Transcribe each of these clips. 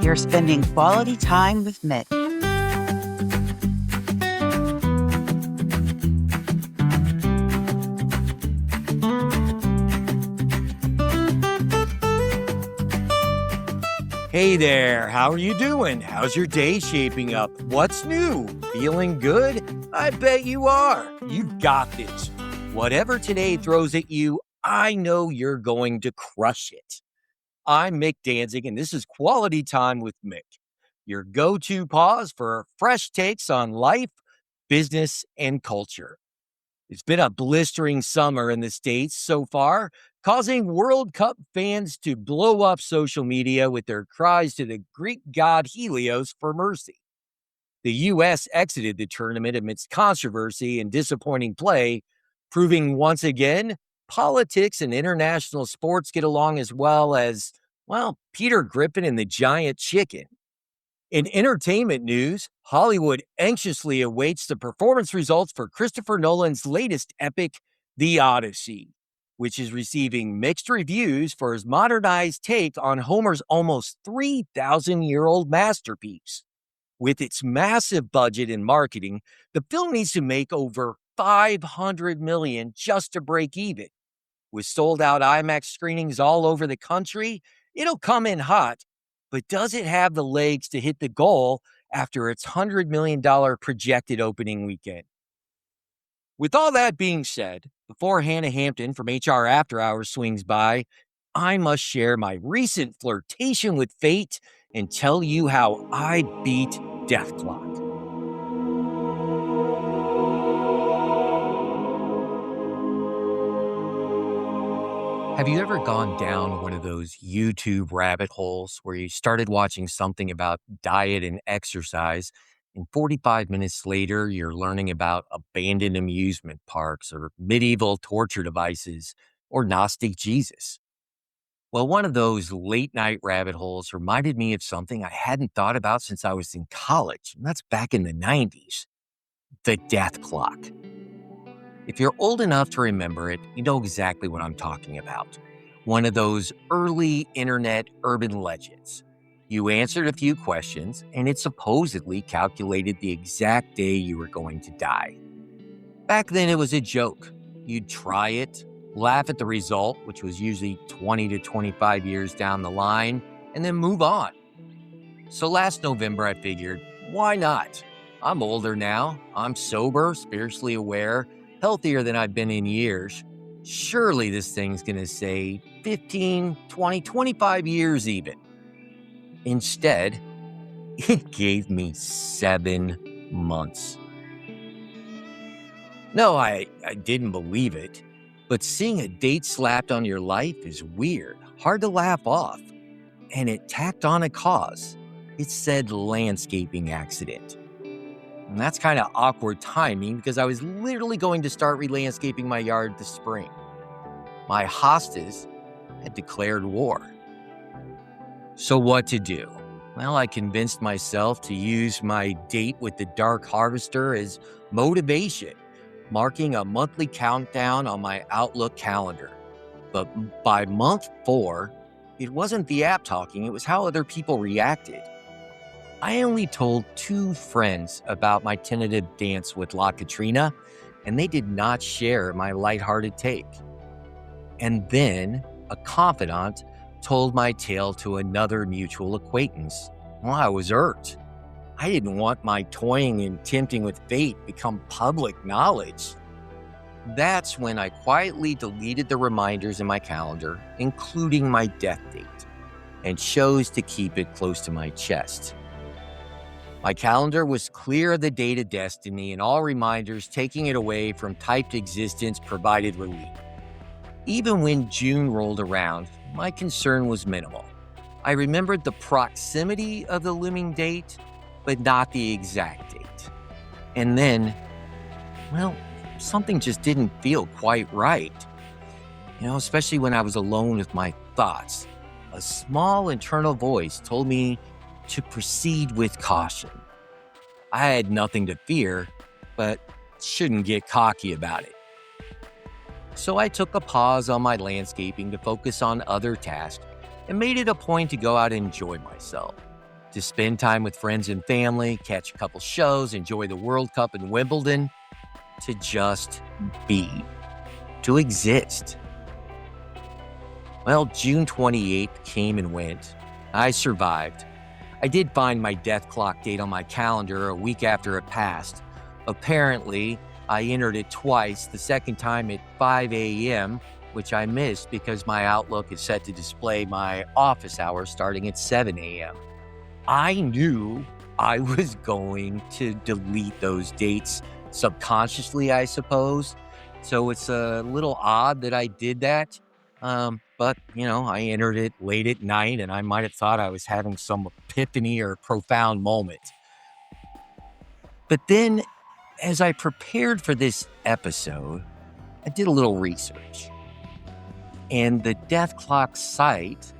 You're spending quality time with Mick. Hey there, how are you doing? How's your day shaping up? What's new? Feeling good? I bet you are. You've got this. Whatever today throws at you, I know you're going to crush it. I'm Mick Danzig, and this is Quality Time with Mick, your go-to pause for fresh takes on life, business, and culture. It's been a blistering summer in the States so far, causing World Cup fans to blow up social media with their cries to the Greek god Helios for mercy. The U.S. exited the tournament amidst controversy and disappointing play, proving once again politics and international sports get along as well as, well, Peter Griffin and the giant chicken. In entertainment news, Hollywood anxiously awaits the performance results for Christopher Nolan's latest epic, The Odyssey, which is receiving mixed reviews for his modernized take on Homer's almost 3,000-year-old masterpiece. With its massive budget and marketing, the film needs to make over $500 million just to break even. With sold-out IMAX screenings all over the country, it'll come in hot. But does it have the legs to hit the goal after its $100 million projected opening weekend? With all that being said, before Hanna Hampton from HR After Hours swings by, I must share my recent flirtation with fate and tell you how I beat Death Clock. Have you ever gone down one of those YouTube rabbit holes where you started watching something about diet and exercise, and 45 minutes later, you're learning about abandoned amusement parks or medieval torture devices or Gnostic Jesus? Well, one of those late night rabbit holes reminded me of something I hadn't thought about since I was in college, and that's back in the 90s, the death clock. If you're old enough to remember it, you know exactly what I'm talking about. One of those early internet urban legends. You answered a few questions, and it supposedly calculated the exact day you were going to die. Back then, it was a joke. You'd try it, laugh at the result, which was usually 20 to 25 years down the line, and then move on. So last November, I figured, why not? I'm older now. I'm sober, spiritually aware, healthier than I've been in years. Surely this thing's going to say 15, 20, 25 years even. Instead, it gave me 7 months. No, I didn't believe it, but seeing a date slapped on your life is weird, hard to laugh off. And it tacked on a cause. It said landscaping accident. And that's kind of awkward timing because I was literally going to start re-landscaping my yard this spring. My hostas had declared war. So what to do? Well, I convinced myself to use my date with the Dark Harvester as motivation, marking a monthly countdown on my Outlook calendar. But by month 4, it wasn't the app talking, it was how other people reacted. I only told 2 friends about my tentative dance with La Katrina, and they did not share my lighthearted take. And then a confidant told my tale to another mutual acquaintance. Well, I was irked. I didn't want my toying and tempting with fate become public knowledge. That's when I quietly deleted the reminders in my calendar, including my death date, and chose to keep it close to my chest. My calendar was clear of the date of destiny, and all reminders taking it away from typed existence provided relief. Even when June rolled around, my concern was minimal. I remembered the proximity of the looming date, but not the exact date. And then, well, something just didn't feel quite right. Especially when I was alone with my thoughts. A small internal voice told me to proceed with caution. I had nothing to fear, but shouldn't get cocky about it. So I took a pause on my landscaping to focus on other tasks and made it a point to go out and enjoy myself. to spend time with friends and family, catch a couple shows, enjoy the World Cup in Wimbledon, to just be, to exist. Well, June 28th came and went. I survived. I did find my death clock date on my calendar a week after it passed. Apparently, I entered it twice, the second time at 5 a.m., which I missed because my Outlook is set to display my office hours starting at 7 a.m. I knew I was going to delete those dates subconsciously, I suppose. So it's a little odd that I did that. But, I entered it late at night and I might have thought I was having some epiphany or profound moment. But then, as I prepared for this episode, I did a little research. And the Death Clock site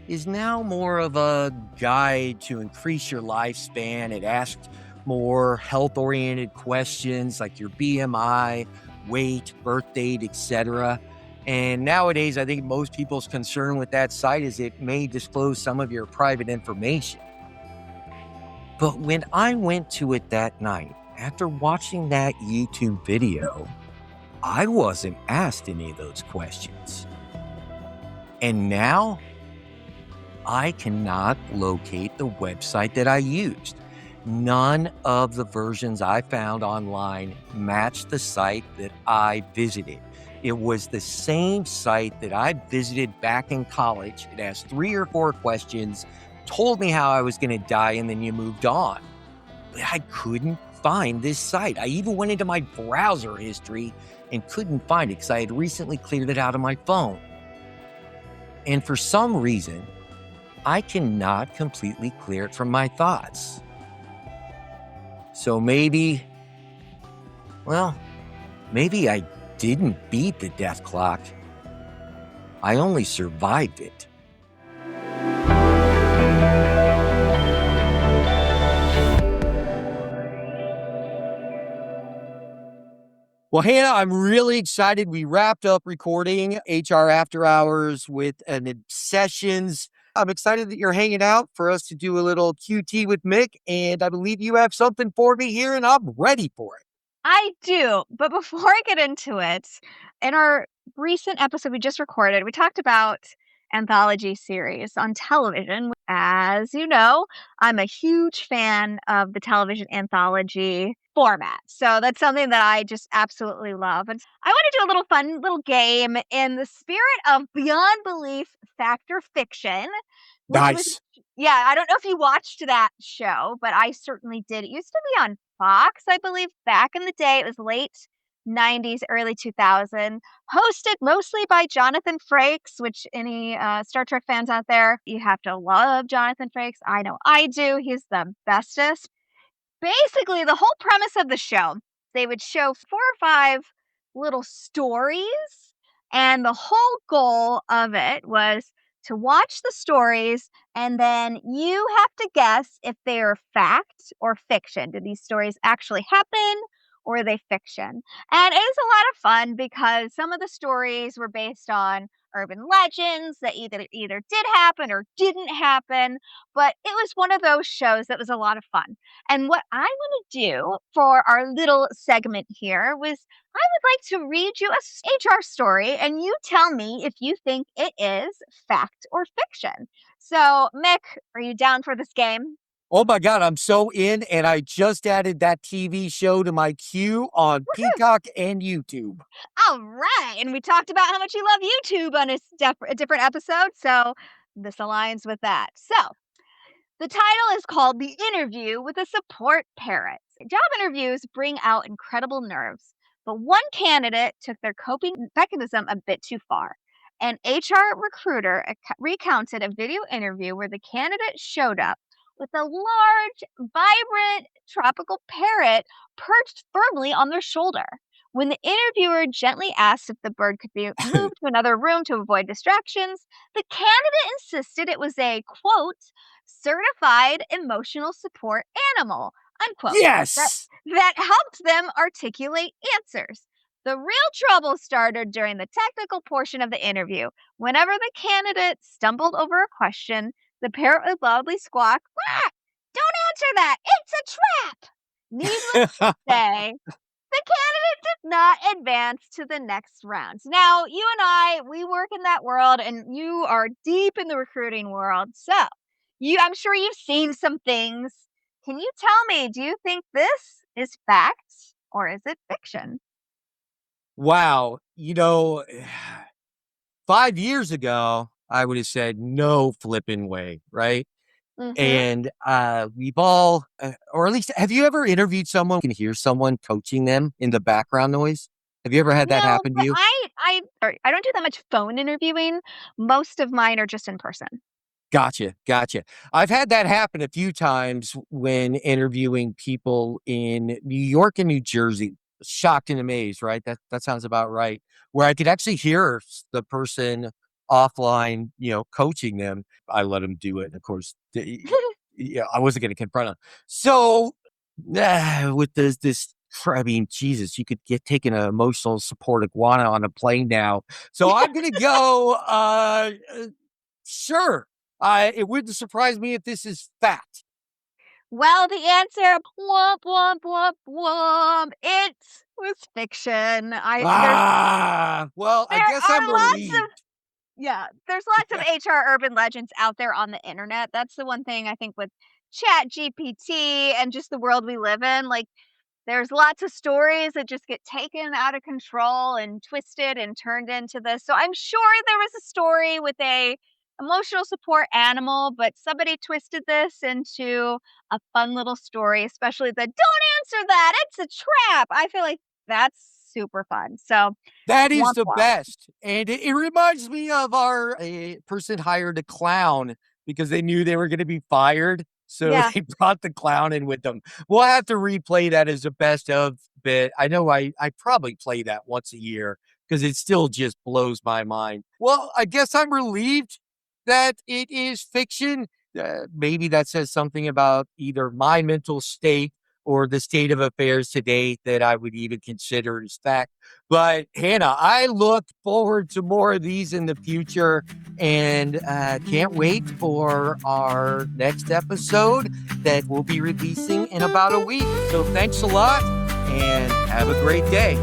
is now more of a guide to increase your lifespan. It asks more health-oriented questions like your BMI, weight, birth date, etc. And nowadays, I think most people's concern with that site is it may disclose some of your private information. But when I went to it that night, after watching that YouTube video, I wasn't asked any of those questions. And now, I cannot locate the website that I used. None of the versions I found online matched the site that I visited. It was the same site that I visited back in college. It asked 3 or 4 questions, told me how I was going to die, and then you moved on. But I couldn't find this site. I even went into my browser history and couldn't find it because I had recently cleared it out of my phone. And for some reason, I cannot completely clear it from my thoughts. So maybe I didn't beat the death clock. I only survived it. Well, Hannah, I'm really excited. We wrapped up recording HR After Hours with an Obsessions. I'm excited that you're hanging out for us to do a little QT with Mick, and I believe you have something for me here, and I'm ready for it. I do, but before I get into it, in our recent episode we just recorded, we talked about anthology series on television. As you know, I'm a huge fan of the television anthology format. So that's something that I just absolutely love. And I want to do a little fun little game in the spirit of Beyond Belief Fact or Fiction. Nice. Yeah, I don't know if you watched that show, but I certainly did. It used to be on Fox, I believe, back in the day. It was late 90s, early 2000, hosted mostly by Jonathan Frakes, which any Star Trek fans out there, you have to love Jonathan Frakes. I know I do. He's the bestest. Basically, the whole premise of the show, they would show 4 or 5 little stories, and the whole goal of it was to watch the stories, and then you have to guess if they are fact or fiction. Did these stories actually happen, or are they fiction? And it was a lot of fun because some of the stories were based on urban legends that either did happen or didn't happen, but it was one of those shows that was a lot of fun. And what I want to do for our little segment here was I would like to read you a HR story, and you tell me if you think it is fact or fiction. So, Mick, are you down for this game? Oh my God, I'm so in, and I just added that TV show to my queue on Peacock and YouTube. All right. And we talked about how much you love YouTube on a different episode, so this aligns with that. So, the title is called The Interview with a Support Parrot. Job interviews bring out incredible nerves, but one candidate took their coping mechanism a bit too far. An HR recruiter recounted a video interview where the candidate showed up with a large, vibrant, tropical parrot perched firmly on their shoulder. When the interviewer gently asked if the bird could be moved to another room to avoid distractions, the candidate insisted it was a, quote, certified emotional support animal, unquote. Yes! That helped them articulate answers. The real trouble started during the technical portion of the interview. Whenever the candidate stumbled over a question, the parrot would loudly squawk, "Quack!" Don't answer that. It's a trap. Needless to say, the candidate did not advance to the next round. Now, you and I, we work in that world, and you are deep in the recruiting world. So, I'm sure you've seen some things. Can you tell me, do you think this is fact or is it fiction? Wow. 5 years ago, I would have said no flipping way, right? Mm-hmm. And we've all, or at least, have you ever interviewed someone, can hear someone coaching them in the background noise? Have you ever had that No, happen to but you? I don't do that much phone interviewing. Most of mine are just in person. Gotcha, gotcha. I've had that happen a few times when interviewing people in New York and New Jersey. Shocked and amazed, right? That sounds about right. Where I could actually hear the person offline, coaching them. I let them do it. And of course, yeah, I wasn't going to confront them. So with this, I mean, Jesus, you could take an emotional support iguana on a plane now. So I'm going to go. Sure. It wouldn't surprise me if this is fact. Well, the answer, womp, womp, womp, womp. It was fiction. Well, I There guess I'm are lots of relieved. there's lots of HR urban legends out there on the internet. That's the one thing I think with Chat GPT and just the world we live in. Like, there's lots of stories that just get taken out of control and twisted and turned into this. So I'm sure there was a story with a emotional support animal, but somebody twisted this into a fun little story, especially the don't answer that, it's a trap. I feel like that's super fun. So That is womp the womp. best. And it reminds me of our person hired a clown because they knew they were going to be fired. So Yeah. they brought the clown in with them. We'll have to replay that as a best of bit. I know I probably play that once a year because it still just blows my mind. Well, I guess I'm relieved that it is fiction. Maybe that says something about either my mental state or the state of affairs today that I would even consider as fact. But Hannah, I look forward to more of these in the future and can't wait for our next episode that we'll be releasing in about a week. So thanks a lot and have a great day.